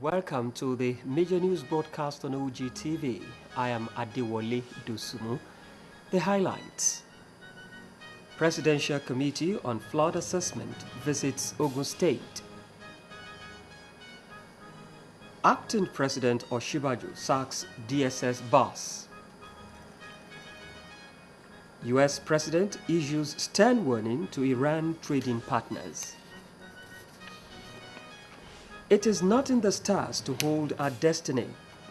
Welcome to the major news broadcast on OGTV. I am Adewale Dosumu. The highlights. Presidential Committee on Flood Assessment visits Ogun State. Acting President Osinbajo sacks DSS boss. U.S. President issues stern warning to Iran trading partners. It is not in the stars to hold our destiny,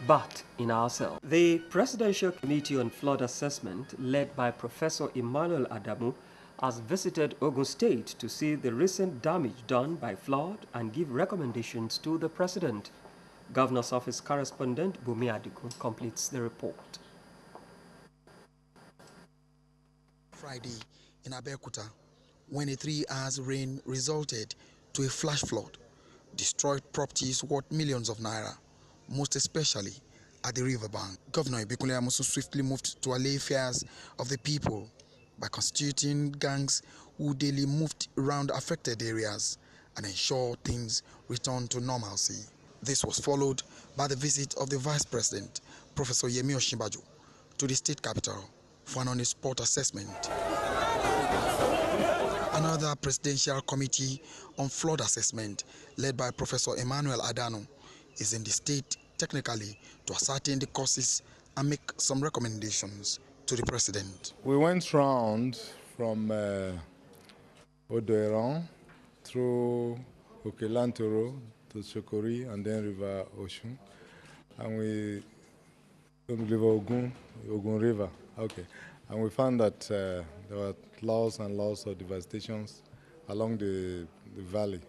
but in ourselves. The Presidential Committee on Flood Assessment, led by Professor Emmanuel Adamu, has visited Ogun State to see the recent damage done by flood and give recommendations to the President. Governor's Office correspondent Bumi Adigun completes the report. Friday in Abeokuta, when a 3 hours rain resulted to a flash flood, destroyed properties worth millions of naira, most especially at the riverbank. Governor Ibikunle Amosun swiftly moved to allay fears of the people by constituting gangs who daily moved around affected areas and ensure things returned to normalcy. This was followed by the visit of the Vice President, Professor Yemi Osinbajo, to the state capital for an on-the-spot assessment. Another Presidential Committee on Flood Assessment, led by Professor Emmanuel Adamu, is in the state technically to ascertain the causes and make some recommendations to the President. We went round from Odoeran through Okelantoro to Sokori and then River Oshun, and we River Ogun River. Okay. And we found that there were lots and lots of devastations along the valley,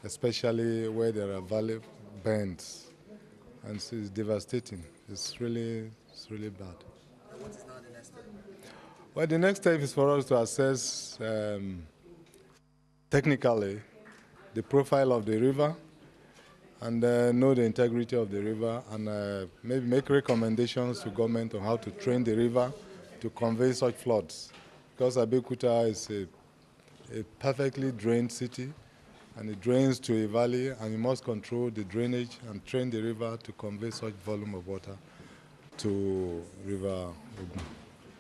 especially where there are valley bends. And so it's devastating. It's really bad. And what is now the next step? Well, the next step is for us to assess technically the profile of the river and know the integrity of the river and maybe make recommendations to government on how to train the river to convey such floods, because Abeokuta is a perfectly drained city and it drains to a valley, and you must control the drainage and train the river to convey such volume of water to River Ogun.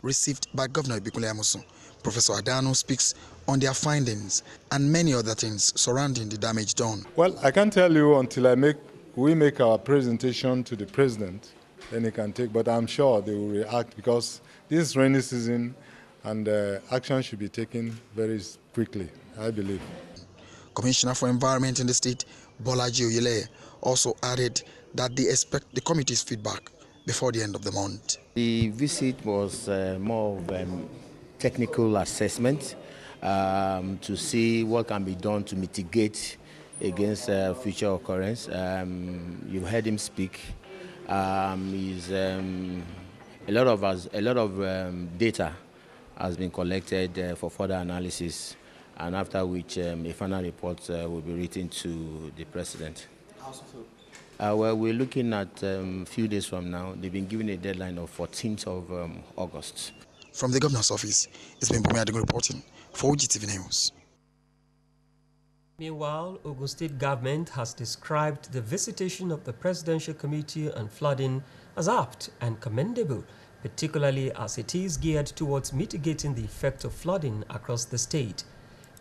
Received by Governor Ibikunle Amosun, Professor Adamu speaks on their findings and many other things surrounding the damage done. Well, I can't tell you until we make our presentation to the President, then he can take, but I'm sure they will react because this is rainy season and action should be taken very quickly, I believe. Commissioner for Environment in the state, Bolaji Oyeleye, also added that they expect the committee's feedback before the end of the month. The visit was more of technical assessment to see what can be done to mitigate against future occurrence. You've heard him speak. A lot of data has been collected for further analysis, and after which a final report will be written to the President. Well, we're looking at a few days from now. They've been given a deadline of 14th of August. From the Governor's Office, it's been Bumi Adigun reporting for OGTV News. Meanwhile, Ogun State government has described the visitation of the Presidential Committee on Flooding as apt and commendable, particularly as it is geared towards mitigating the effect of flooding across the state.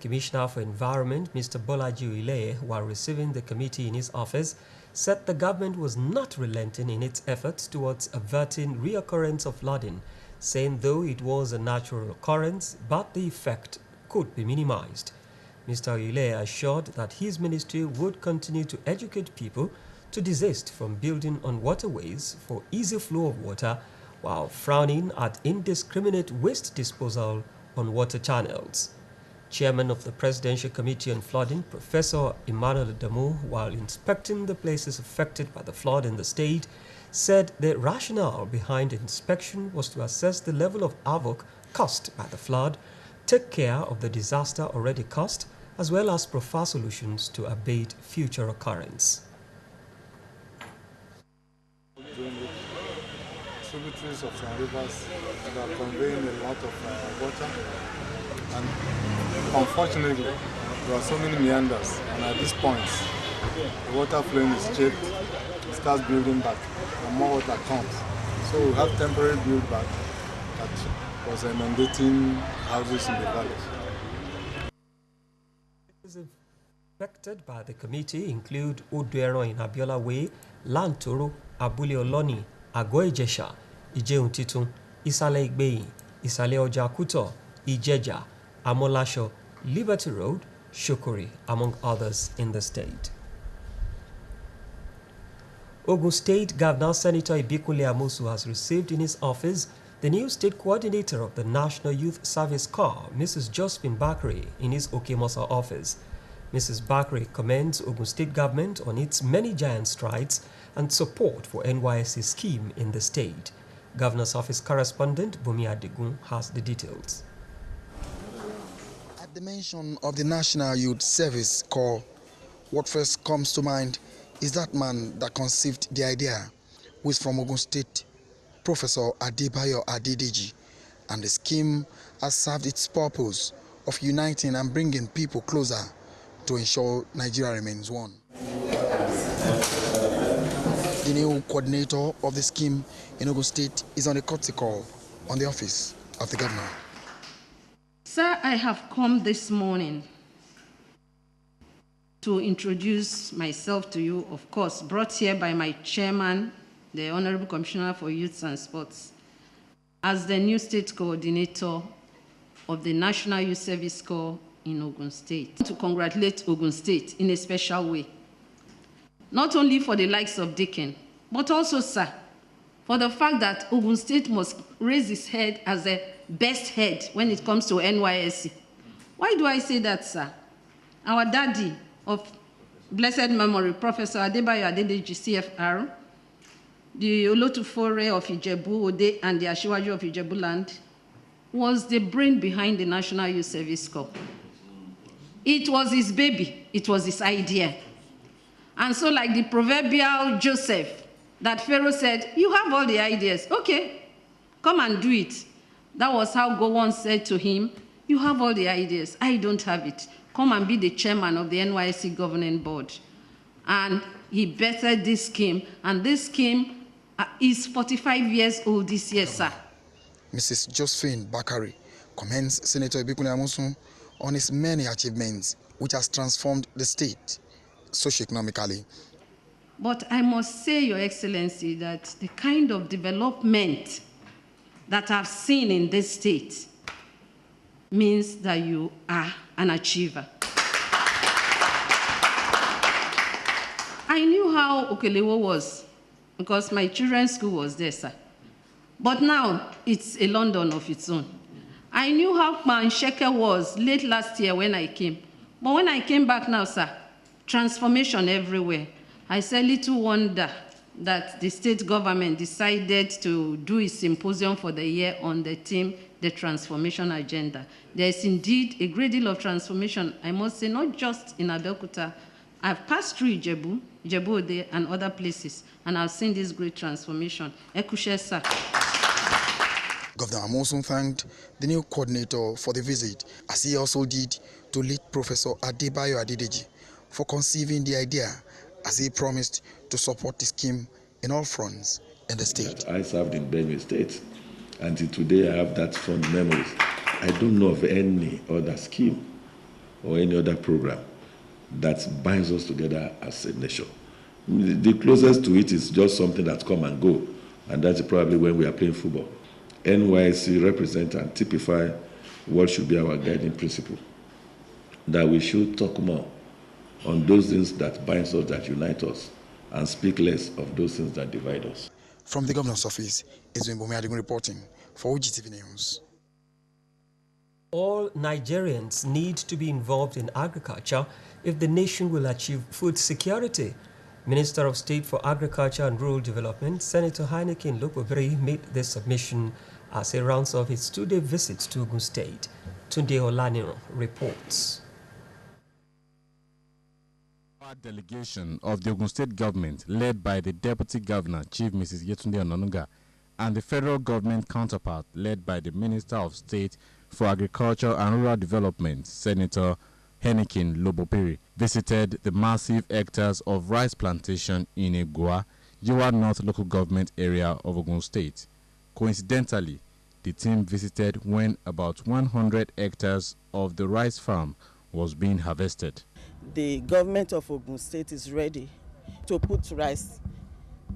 Commissioner for Environment, Mr. Bolaji Oyeleye, while receiving the committee in his office, said the government was not relenting in its efforts towards averting reoccurrence of flooding, saying though it was a natural occurrence, but the effect could be minimized. Mr. Oyeleye assured that his ministry would continue to educate people to desist from building on waterways for easy flow of water, while frowning at indiscriminate waste disposal on water channels. Chairman of the Presidential Committee on Flooding, Professor Emmanuel Adamu, while inspecting the places affected by the flood in the state, said the rationale behind the inspection was to assess the level of havoc caused by the flood, take care of the disaster already caused, as well as provide solutions to abate future occurrence. Tributaries of some rivers that are conveying a lot of water, and unfortunately there are so many meanders, and at this point the water flowing is checked, it starts building back, and more water comes. So we have temporary build back that was inundating houses in the valleys. Affected by the committee include Oduero in Abiola Way, Lantoro, Abule Oloni, Ago Ijesha, Ijeun Titun, Isale Igbeyin, Isale Oja Kuto, Ijeja, Amolasho, Liberty Road, Shukuri, among others in the state. Ogun State Governor Senator Ibikule Amosu has received in his office the new state coordinator of the National Youth Service Corps, Mrs. Josephine Bakri, in his Okemosa office. Mrs. Bakri commends Ogun State government on its many giant strides and support for NYSC scheme in the state. Governor's office correspondent Bumi Adigun has the details. At the mention of the National Youth Service Corps, what first comes to mind is that man that conceived the idea, who is from Ogun State, Professor Adebayo Adedeji, and the scheme has served its purpose of uniting and bringing people closer to ensure Nigeria remains one. The new coordinator of the scheme in Ogun State is on a courtesy call on the office of the governor. Sir, I have come this morning to introduce myself to you, of course, brought here by my chairman, the Honorable Commissioner for Youth and Sports, as the new state coordinator of the National Youth Service Corps in Ogun State. To congratulate Ogun State in a special way, not only for the likes of Dicken, but also, sir, for the fact that Ogun State must raise its head as the best head when it comes to NYSC. Why do I say that, sir? Our daddy of blessed memory, Professor Adebayo Adedeji, CFR, the Olotufore of Ijebu Ode and the Ashiwaju of Ijebu land, was the brain behind the National Youth Service Corps. It was his baby. It was his idea. And so like the proverbial Joseph, that Pharaoh said, you have all the ideas. Okay, come and do it. That was how Gowon said to him, you have all the ideas. I don't have it. Come and be the chairman of the NYSC governing board. And he bettered this scheme. And this scheme is 45 years old this year, sir. Mrs. Josephine Bakari commends Senator Ibikule Amosu on his many achievements, which has transformed the state socioeconomically. But I must say, Your Excellency, that the kind of development that I've seen in this state means that you are an achiever. I knew how Okelewo was because my children's school was there, sir. But now it's a London of its own. I knew how Mansheke was late last year when I came. But when I came back now, sir, transformation everywhere. I said, little wonder that the state government decided to do a symposium for the year on the theme, the transformation agenda. There is indeed a great deal of transformation, I must say, not just in Abeokuta. I've passed through Ijebu, Ijebu Ode, and other places, and I've seen this great transformation. Ekushe, sir. Governor Amosu thanked the new coordinator for the visit, as he also did to lead Professor Adebayo Adedeji for conceiving the idea, as he promised to support the scheme in all fronts in the state. I served in Benue State. Until today, I have that fond memories. I don't know of any other scheme or any other program that binds us together as a nation. The closest to it is just something that come and go, and that's probably when we are playing football. NYSC represent and typify what should be our guiding principle, that we should talk more on those things that bind us, that unite us, and speak less of those things that divide us. From the governor's office, Ezwin Bumi Adigun reporting for OGTV News. All Nigerians need to be involved in agriculture if the nation will achieve food security. Minister of State for Agriculture and Rural Development, Senator Heineken Lokobere, made this submission as he rounds off his two-day visit to Ogun State. Tunde Olaniro reports. Our delegation of the Ogun State government, led by the Deputy Governor, Chief Mrs. Yetunde Onanuga, and the federal government counterpart, led by the Minister of State for Agriculture and Rural Development, Senator Henikin Lobopiri, visited the massive hectares of rice plantation in Egua, Yewa North local government area of Ogun State. Coincidentally, the team visited when about 100 hectares of the rice farm was being harvested. The government of Ogun State is ready to put rice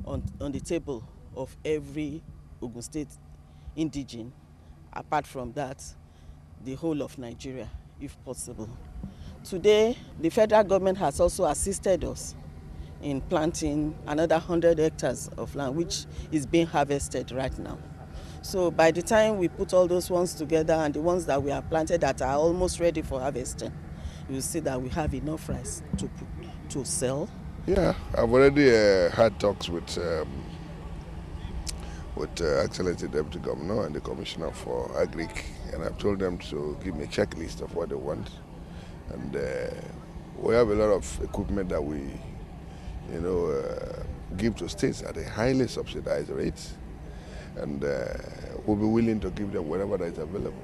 on the table of every Ogun State indigene. Apart from that, the whole of Nigeria, if possible. Today, the federal government has also assisted us in planting another 100 hectares of land, which is being harvested right now. So by the time we put all those ones together and the ones that we have planted that are almost ready for harvesting, you'll see that we have enough rice to sell. Yeah, I've already had talks with Excellency Deputy Governor and the Commissioner for Agric, and I've told them to give me a checklist of what they want. And we have a lot of equipment that we, give to states at a highly subsidized rate, and we'll be willing to give them whatever that is available.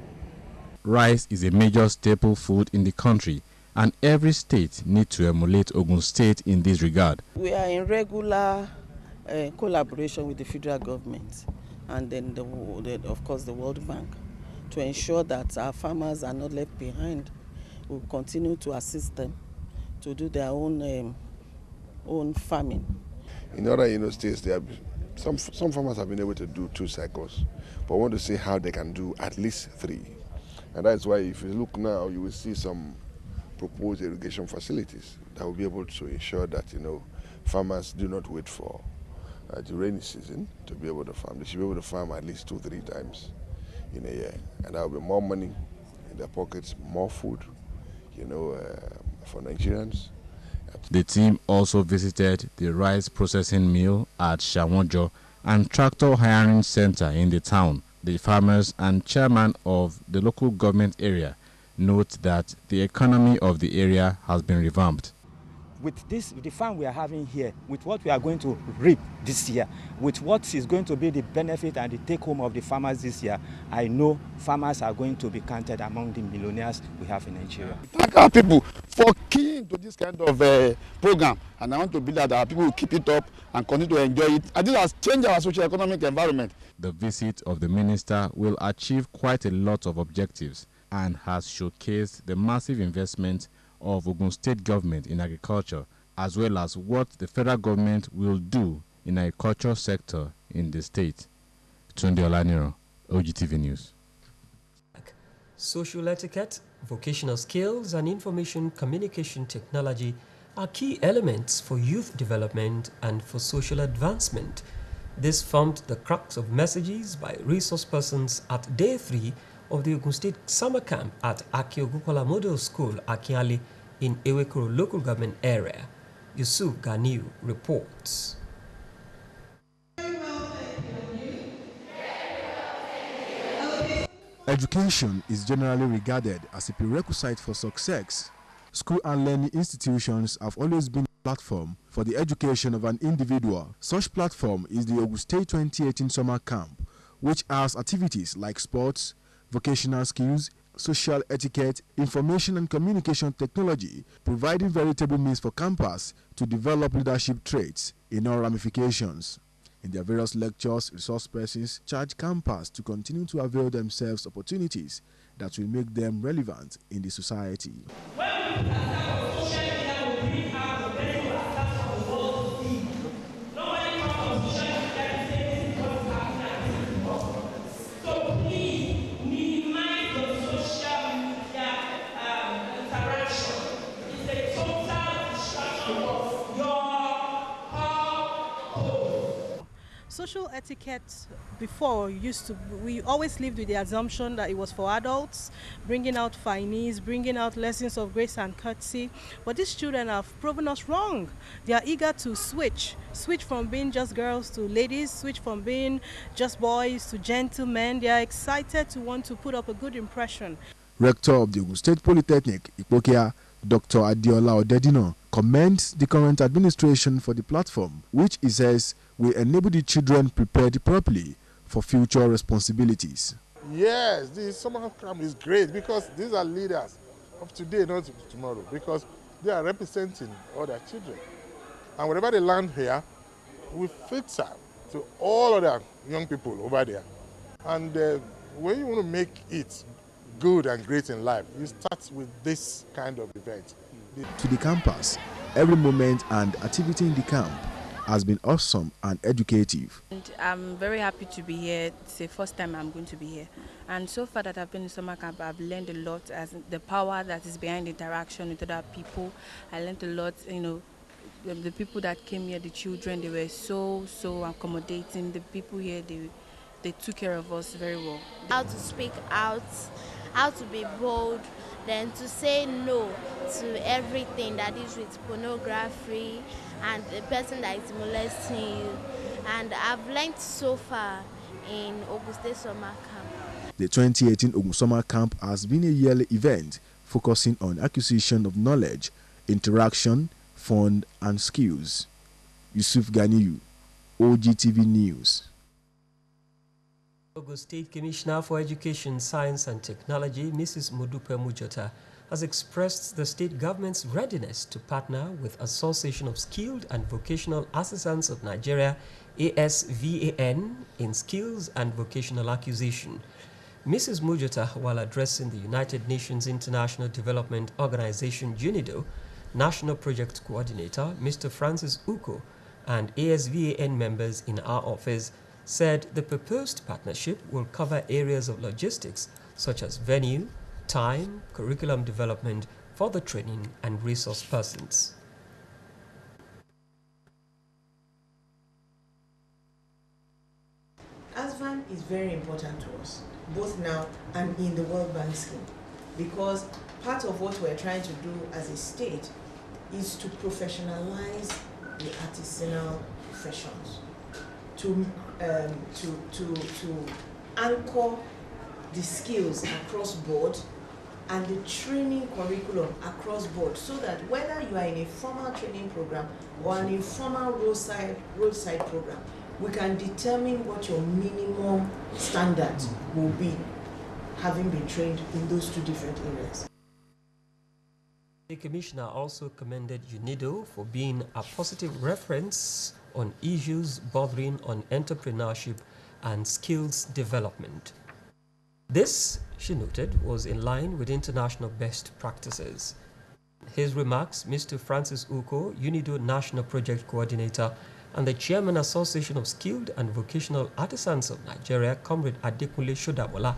Rice is a major staple food in the country, and every state needs to emulate Ogun State in this regard. We are in regular collaboration with the federal government and then, of course, the World Bank to ensure that our farmers are not left behind. We'll continue to assist them to do their own farming. In other states, some farmers have been able to do 2 cycles, but I want to see how they can do at least 3. And that's why if you look now, you will see some proposed irrigation facilities that will be able to ensure that farmers do not wait for the rainy season to be able to farm. They should be able to farm at least 2-3 times in a year, and that will be more money in their pockets, more food, for Nigerians. The team also visited the rice processing mill at Shawonjo and tractor hiring center in the town. The farmers and chairman of the local government area note that the economy of the area has been revamped. With the farm we are having here, with what we are going to reap this year, with what is going to be the benefit and the take-home of the farmers this year, I know farmers are going to be counted among the millionaires we have in Nigeria. Thank our people for keying to this kind of program, and I want to believe that our people will keep it up and continue to enjoy it. And this has changed our socio-economic environment. The visit of the minister will achieve quite a lot of objectives and has showcased the massive investment of Ogun State government in agriculture, as well as what the federal government will do in the agriculture sector in the state. Tunde Olaniro, OGTV News. Social etiquette, vocational skills, and information communication technology are key elements for youth development and for social advancement. This formed the crux of messages by resource persons at Day 3 of the Ogun State Summer Camp at Akiogukola Model School, Akiali, in Ewekoro local government area. Yusuf Ganiu reports. Education is generally regarded as a prerequisite for success. School and learning institutions have always been a platform for the education of an individual. Such platform is the Ogun State 2018 Summer Camp, which has activities like sports, vocational skills, social etiquette, information and communication technology, providing veritable means for campers to develop leadership traits in all ramifications. In their various lectures, resource persons charge campers to continue to avail themselves opportunities that will make them relevant in the society. Social etiquette before we always lived with the assumption that it was for adults, bringing out finees, bringing out lessons of grace and courtesy. But these children have proven us wrong. They are eager to switch from being just girls to ladies, switch from being just boys to gentlemen. They are excited to want to put up a good impression. Rector of the Ogun State Polytechnic, Ipokia, Dr. Adiola Odedino, commends the current administration for the platform, which he says will enable the children prepared properly for future responsibilities. Yes, the summer camp is great because these are leaders of today, not of tomorrow, because they are representing all their children. And whatever they learn here will filter to all other young people over there. And when you want to make it good and great in life, you start with this kind of event. To the campus, every moment and activity in the camp has been awesome and educative. And I'm very happy to be here. It's the first time I'm going to be here. And so far that I've been in summer camp, I've learned a lot as the power that is behind interaction with other people. I learned a lot, you know, the people that came here, the children, they were so accommodating. The people here, they took care of us very well. How to speak out, how to be bold, then to say no to everything that is with pornography and the person that is molesting you. And I've learned so far in Ogun State Summer Camp. The 2018 Ogun Summer Camp has been a yearly event focusing on acquisition of knowledge, interaction, fun and skills. Yusuf Ganiyu, OGTV News. Ogun State Commissioner for Education, Science and Technology, Mrs. Modupe Mujota, has expressed the state government's readiness to partner with Association of Skilled and Vocational Assistants of Nigeria, ASVAN, in skills and vocational acquisition. Mrs. Mujota, while addressing the United Nations International Development Organization, UNIDO, National Project Coordinator, Mr. Francis Uko, and ASVAN members in our office, said the proposed partnership will cover areas of logistics such as venue, time, curriculum development for the training and resource persons. ASVAN is very important to us, both now and in the World Bank scheme, because part of what we're trying to do as a state is to professionalize the artisanal professions, to anchor the skills across board and the training curriculum across board, so that whether you are in a formal training program or an informal roadside program, we can determine what your minimum standards will be, having been trained in those two different areas. The Commissioner also commended UNIDO for being a positive reference on issues bordering on entrepreneurship and skills development. This, she noted, was in line with international best practices. In his remarks, Mr. Francis Uko, UNIDO National Project Coordinator, and the Chairman Association of Skilled and Vocational Artisans of Nigeria, Comrade Adekunle Shodabola,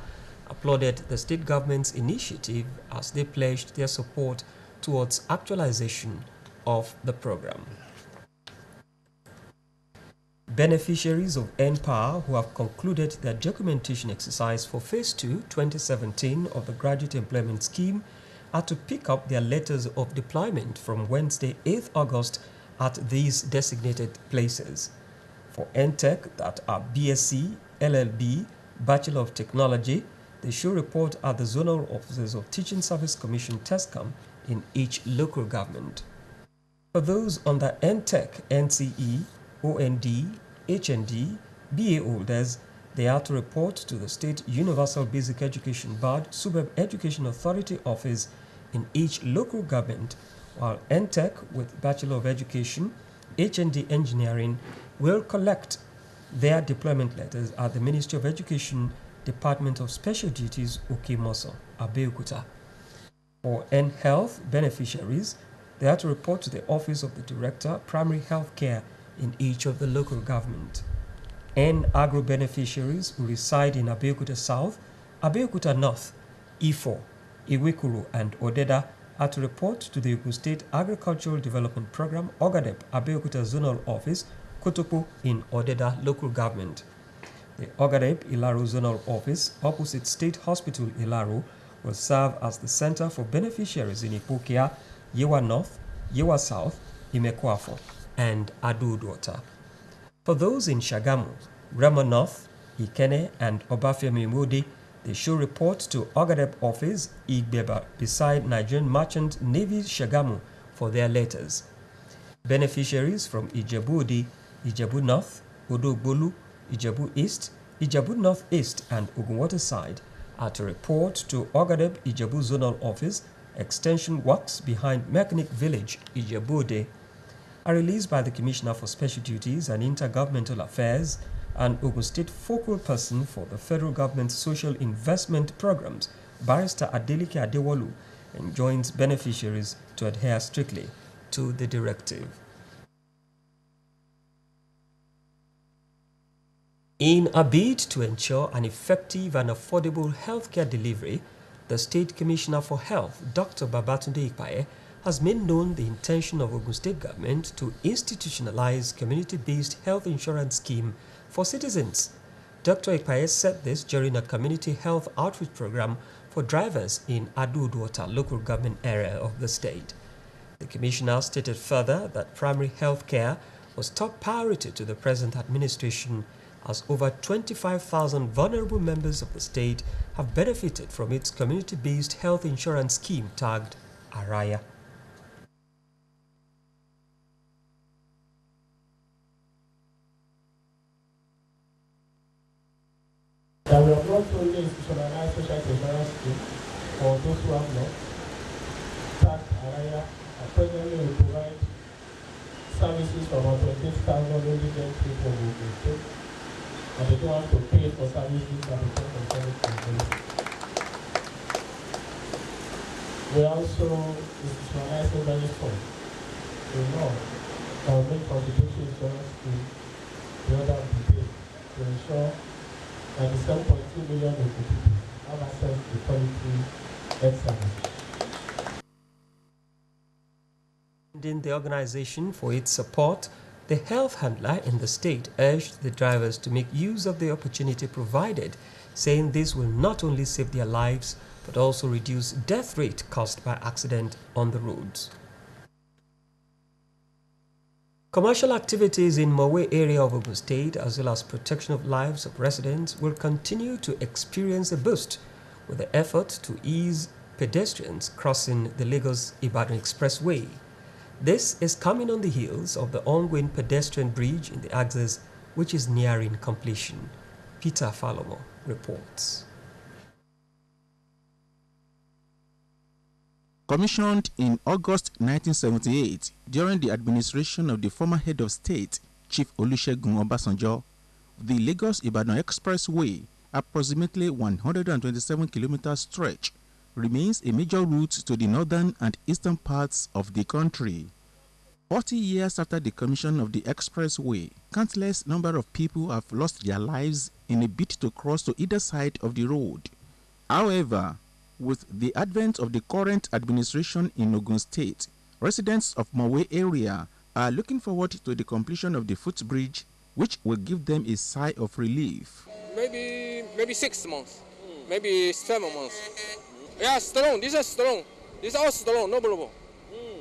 applauded the state government's initiative as they pledged their support towards actualization of the program. Beneficiaries of NPower who have concluded their documentation exercise for Phase 2, 2017 of the Graduate Employment Scheme are to pick up their letters of deployment from Wednesday, 8th August at these designated places. For NTech that are BSc, LLB, Bachelor of Technology, they should report at the Zonal Offices of Teaching Service Commission TESCAM in each local government. For those under NTech, NCE, OND, HND, BA holders, they are to report to the State Universal Basic Education Board Suburb Education Authority Office in each local government, while NTech with Bachelor of Education, HND Engineering will collect their deployment letters at the Ministry of Education, Department of Special Duties, Okimoso, Abeokuta. For N-Health beneficiaries, they are to report to the Office of the Director, Primary Health Care in each of the local government. N-Agro beneficiaries who reside in Abeokuta South, Abeokuta North, Ifo, Iwekuru, and Odeda are to report to the Ogun State Agricultural Development Program, Ogadep, Abeokuta Zonal Office, Kotopo in Odeda Local Government. The Ogadep Ilaro Zonal Office, opposite State Hospital Ilaro, will serve as the center for beneficiaries in Ipokia, Yewa North, Yewa South, Imekwafo, and Adu-Dota. For those in Shagamu, Remo North, Ikene, and Obafemi Modi, they should report to Ogadep Office, Igbeba, beside Nigerian Merchant Navy Shagamu for their letters. Beneficiaries from Ijebu-Odi, Ijebu North, Odogbolu, Ijebu East, Ijebu Northeast, and Ogunwater Side are to report to Ogadep Ijebu Zonal Office extension works behind Mechanic Village, Ijebuode, are released by the Commissioner for Special Duties and Intergovernmental Affairs and Ogun State focal person for the federal government's social investment programs, Barrister Adeleke Adewolu, enjoins beneficiaries to adhere strictly to the directive. In a bid to ensure an effective and affordable healthcare delivery, the State Commissioner for Health, Dr. Babatunde Ikpaye, has made known the intention of Ogun State government to institutionalize community-based health insurance scheme for citizens. Dr. Ikpaye said this during a community health outreach program for drivers in Ado-Oduota local government area of the state. The commissioner stated further that primary health care was top priority to the present administration, as over 25,000 vulnerable members of the state have benefited from its community-based health insurance scheme tagged Araya. That we have not only institutionalized social insurance scheme for those who have not tagged Araya. Presently we provide services for about 28,000 indigent people who will take, and they don't have to pay for services that we take from service. We also institutionalize the value fund. We know that we make contribution insurance scheme the other of the day to ensure that the 7.2 million people have access to quality health services. In the organization for its support, the health handler in the state urged the drivers to make use of the opportunity provided, saying this will not only save their lives but also reduce death rate caused by accident on the roads. Commercial activities in Mowe area of Ogun State, as well as protection of lives of residents, will continue to experience a boost with the effort to ease pedestrians crossing the Lagos-Ibadan Expressway. This is coming on the heels of the ongoing pedestrian bridge in the axis, which is nearing completion. Peter Falomo reports. Commissioned in August 1978 during the administration of the former head of state, Chief Olusegun Obasanjo, the Lagos-Ibadan Expressway, approximately 127-kilometer stretch, remains a major route to the northern and eastern parts of the country. 40 years after the commission of the expressway, countless number of people have lost their lives in a bid to cross to either side of the road. However, with the advent of the current administration in Ogun State, residents of Mowe area are looking forward to the completion of the footbridge, which will give them a sigh of relief. Maybe 6 months, maybe 7 months. Yeah, strong. This is strong. This is all strong, no problem.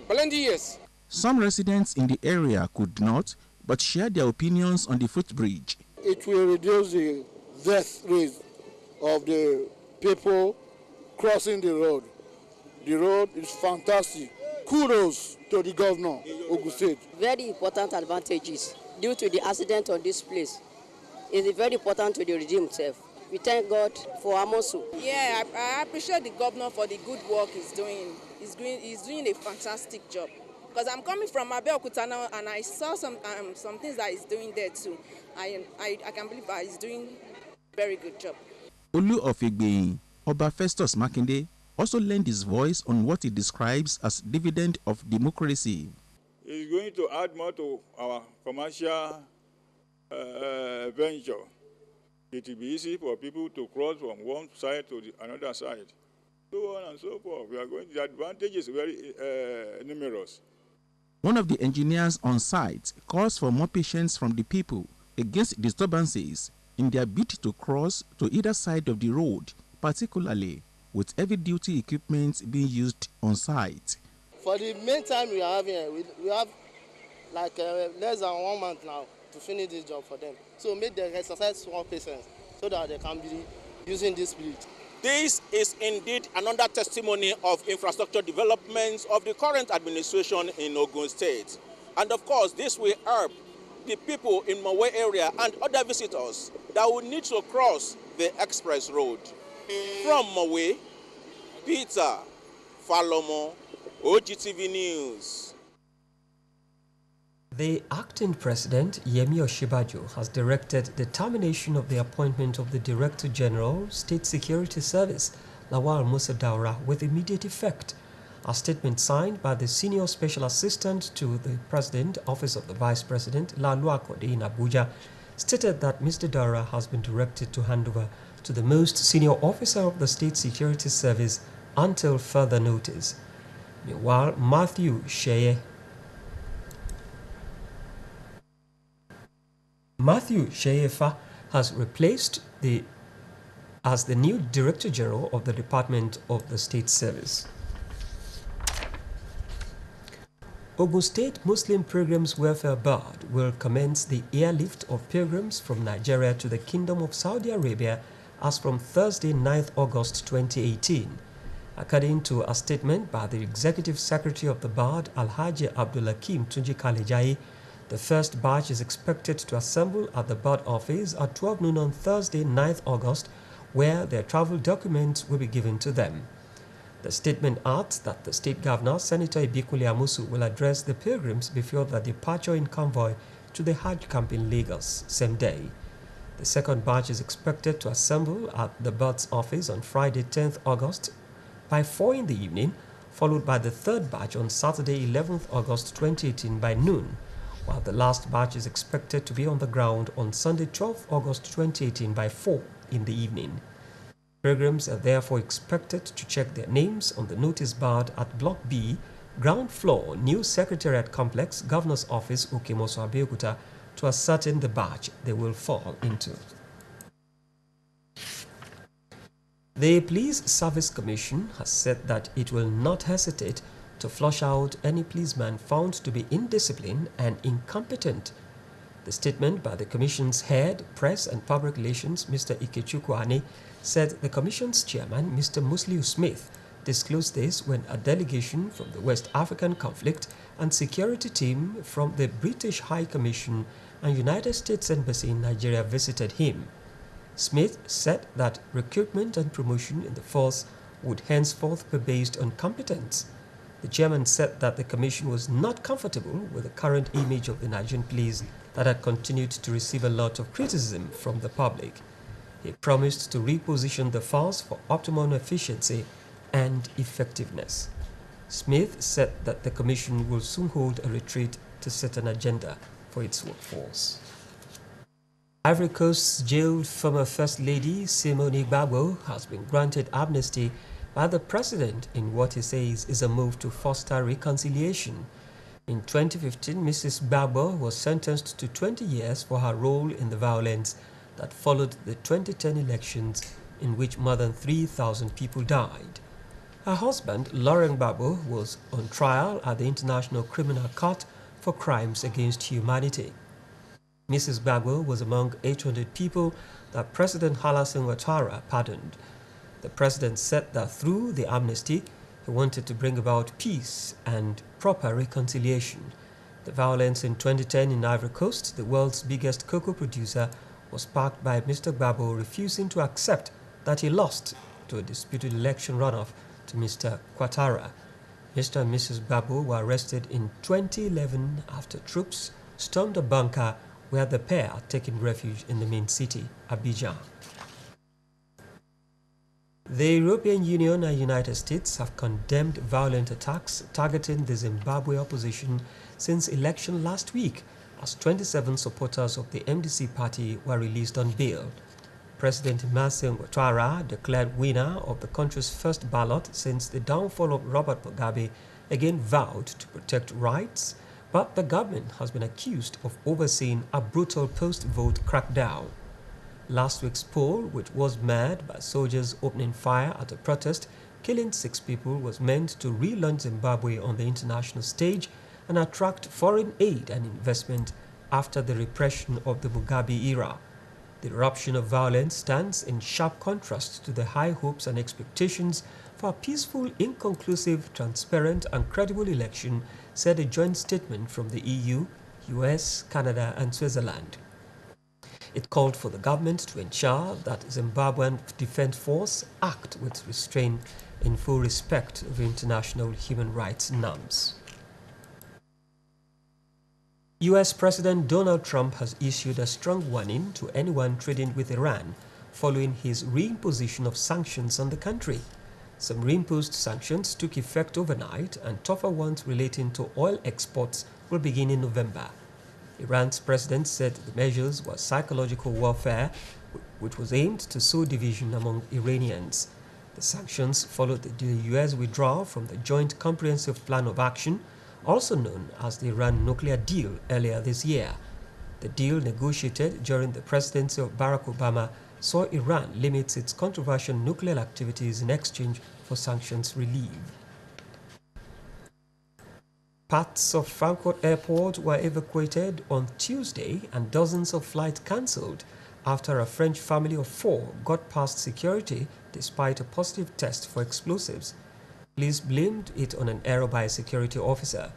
Plenty years. Some residents in the area could not, but share their opinions on the footbridge. It will reduce the death rate of the people crossing the road. The road is fantastic. Kudos to the governor, Ogun State. Very important advantages due to the accident on this place. It's very important to the regime itself. We thank God for Amosu. Yeah, I appreciate the governor for the good work he's doing. He's doing a fantastic job. Because I'm coming from Abeokuta now, and I saw some things that he's doing there too. I can believe that he's doing a very good job. Olu of Igbeyin, Oba Festus Makinde, also lent his voice on what he describes as dividend of democracy. It's going to add more to our commercial venture. It will be easy for people to cross from one side to the another side. So on and so forth. We are going to, the advantage is very numerous. One of the engineers on site calls for more patience from the people against disturbances in their bid to cross to either side of the road, particularly with heavy-duty equipment being used on site. For the main time we are having, we have like less than 1 month now to finish this job for them. So make them exercise more patience so that they can be using this bridge. This is indeed another testimony of infrastructure developments of the current administration in Ogun State. And of course, this will help the people in Mowe area and other visitors that will need to cross the express road. From Mowe, Peter Falomo, OGTV News. The acting president, Yemi Osinbajo, has directed the termination of the appointment of the Director General, State Security Service, Lawal Musa Daura, with immediate effect. A statement signed by the Senior Special Assistant to the President, Office of the Vice President, Lalu Akode in Abuja, stated that Mr. Daura has been directed to hand over to the most senior officer of the State Security Service until further notice. Meanwhile, Matthew Sheyefa has replaced as the new Director General of the Department of the State Service. Ogun State Muslim Pilgrims Welfare Board will commence the airlift of pilgrims from Nigeria to the Kingdom of Saudi Arabia as from Thursday, 9th August 2018. According to a statement by the Executive Secretary of the Board, Alhaji Abdulhakim Tunji Kalejai, the first batch is expected to assemble at the Board office at 12 noon on Thursday, 9th August, where their travel documents will be given to them. The statement adds that the State Governor, Senator Ibikuli Amusu, will address the pilgrims before their departure in convoy to the Hajj camp in Lagos same day. The second batch is expected to assemble at the Board's office on Friday, 10th August by 4 in the evening, followed by the third batch on Saturday, 11th August 2018 by noon, while the last batch is expected to be on the ground on Sunday, 12th August 2018 by 4 in the evening. Pilgrims are therefore expected to check their names on the notice board at Block B, ground floor, New Secretariat Complex, Governor's Office, Okemoso, Abeokuta, to ascertain the batch they will fall into. The Police Service Commission has said that it will not hesitate to flush out any policeman found to be indisciplined and incompetent. The statement by the Commission's head, Press and Public Relations, Mr. Ikechukwu Ani, said the Commission's chairman, Mr. Musliu Smith, disclosed this when a delegation from the West African Conflict and Security Team from the British High Commission and United States Embassy in Nigeria visited him. Smith said that recruitment and promotion in the force would henceforth be based on competence. The chairman said that the Commission was not comfortable with the current image of the Nigerian police that had continued to receive a lot of criticism from the public. He promised to reposition the force for optimum efficiency and effectiveness. Smith said that the Commission will soon hold a retreat to set an agenda for its workforce. Ivory Coast's jailed former First Lady Simone Gbagbo has been granted amnesty by the president in what he says is a move to foster reconciliation. In 2015, Mrs. Gbagbo was sentenced to 20 years for her role in the violence that followed the 2010 elections in which more than 3,000 people died. Her husband, Laurent Gbagbo, was on trial at the International Criminal Court for crimes against humanity. Mrs. Gbagbo was among 800 people that President Alassane Ouattara pardoned. The president said that through the amnesty, he wanted to bring about peace and proper reconciliation. The violence in 2010 in Ivory Coast, the world's biggest cocoa producer, was sparked by Mr. Gbagbo refusing to accept that he lost to a disputed election runoff to Mr. Ouattara. Mr. and Mrs. Gbagbo were arrested in 2011 after troops stormed a bunker where the pair had taken refuge in the main city, Abidjan. The European Union and United States have condemned violent attacks targeting the Zimbabwe opposition since election last week, as 27 supporters of the MDC party were released on bail. President Emmerson Ouattara, declared winner of the country's first ballot since the downfall of Robert Mugabe, again vowed to protect rights, but the government has been accused of overseeing a brutal post-vote crackdown. Last week's poll, which was marred by soldiers opening fire at a protest killing 6 people, was meant to relaunch Zimbabwe on the international stage and attract foreign aid and investment after the repression of the Mugabe era. The eruption of violence stands in sharp contrast to the high hopes and expectations for a peaceful, inconclusive, transparent and credible election, said a joint statement from the EU, US, Canada and Switzerland. It called for the government to ensure that Zimbabwean Defense Force act with restraint in full respect of international human rights norms. U.S. President Donald Trump has issued a strong warning to anyone trading with Iran following his reimposition of sanctions on the country. Some reimposed sanctions took effect overnight, and tougher ones relating to oil exports will begin in November. Iran's president said the measures were psychological warfare, which was aimed to sow division among Iranians. The sanctions followed the U.S. withdrawal from the Joint Comprehensive Plan of Action, also known as the Iran nuclear deal, earlier this year. The deal, negotiated during the presidency of Barack Obama, saw Iran limit its controversial nuclear activities in exchange for sanctions relief. Parts of Frankfurt Airport were evacuated on Tuesday and dozens of flights cancelled after a French family of 4 got past security despite a positive test for explosives. Police blamed it on an error by a security officer.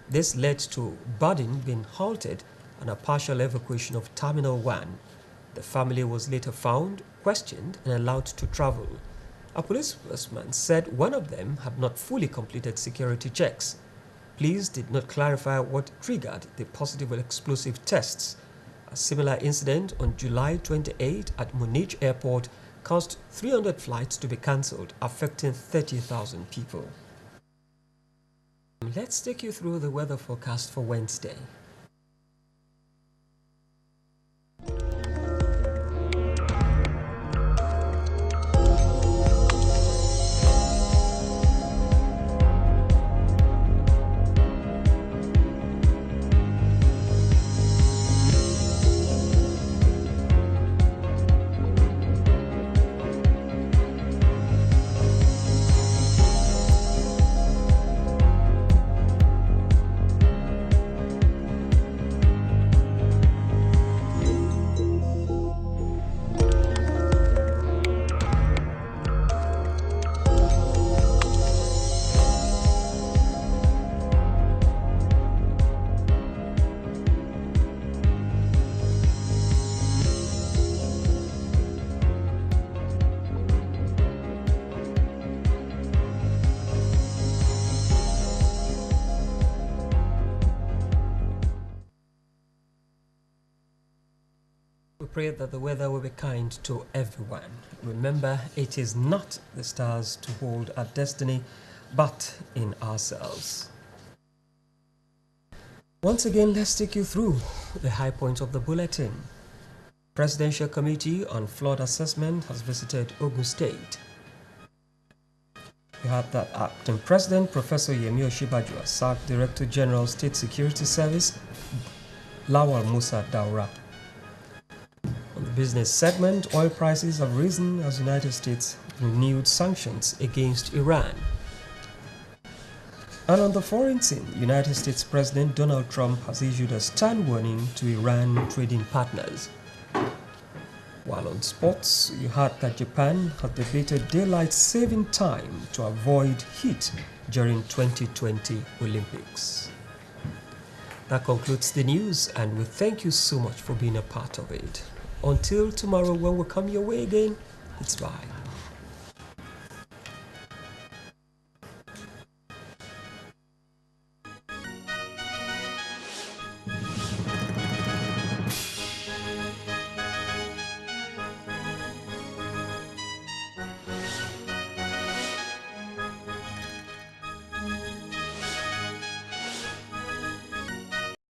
This led to boarding being halted and a partial evacuation of Terminal 1. The family was later found, questioned, and allowed to travel. A police spokesman said one of them had not fully completed security checks. Police did not clarify what triggered the possible explosive tests. A similar incident on July 28 at Munich Airport caused 300 flights to be cancelled, affecting 30,000 people. Let's take you through the weather forecast for Wednesday. We pray that the weather will be kind to everyone. Remember, it is not the stars to hold our destiny, but in ourselves. Once again, let's take you through the high points of the bulletin. Presidential Committee on Flood Assessment has visited Ogun State. We have that Acting President Professor Yemi Osinbajo sacked Director General State Security Service Lawal Musa Daura. On the business segment, oil prices have risen as United States renewed sanctions against Iran. And on the foreign scene, United States President Donald Trump has issued a stern warning to Iran trading partners. While on sports, you heard that Japan has debated daylight saving time to avoid heat during 2020 Olympics. That concludes the news, and we thank you so much for being a part of it. Until tomorrow when we come your way again, it's bye.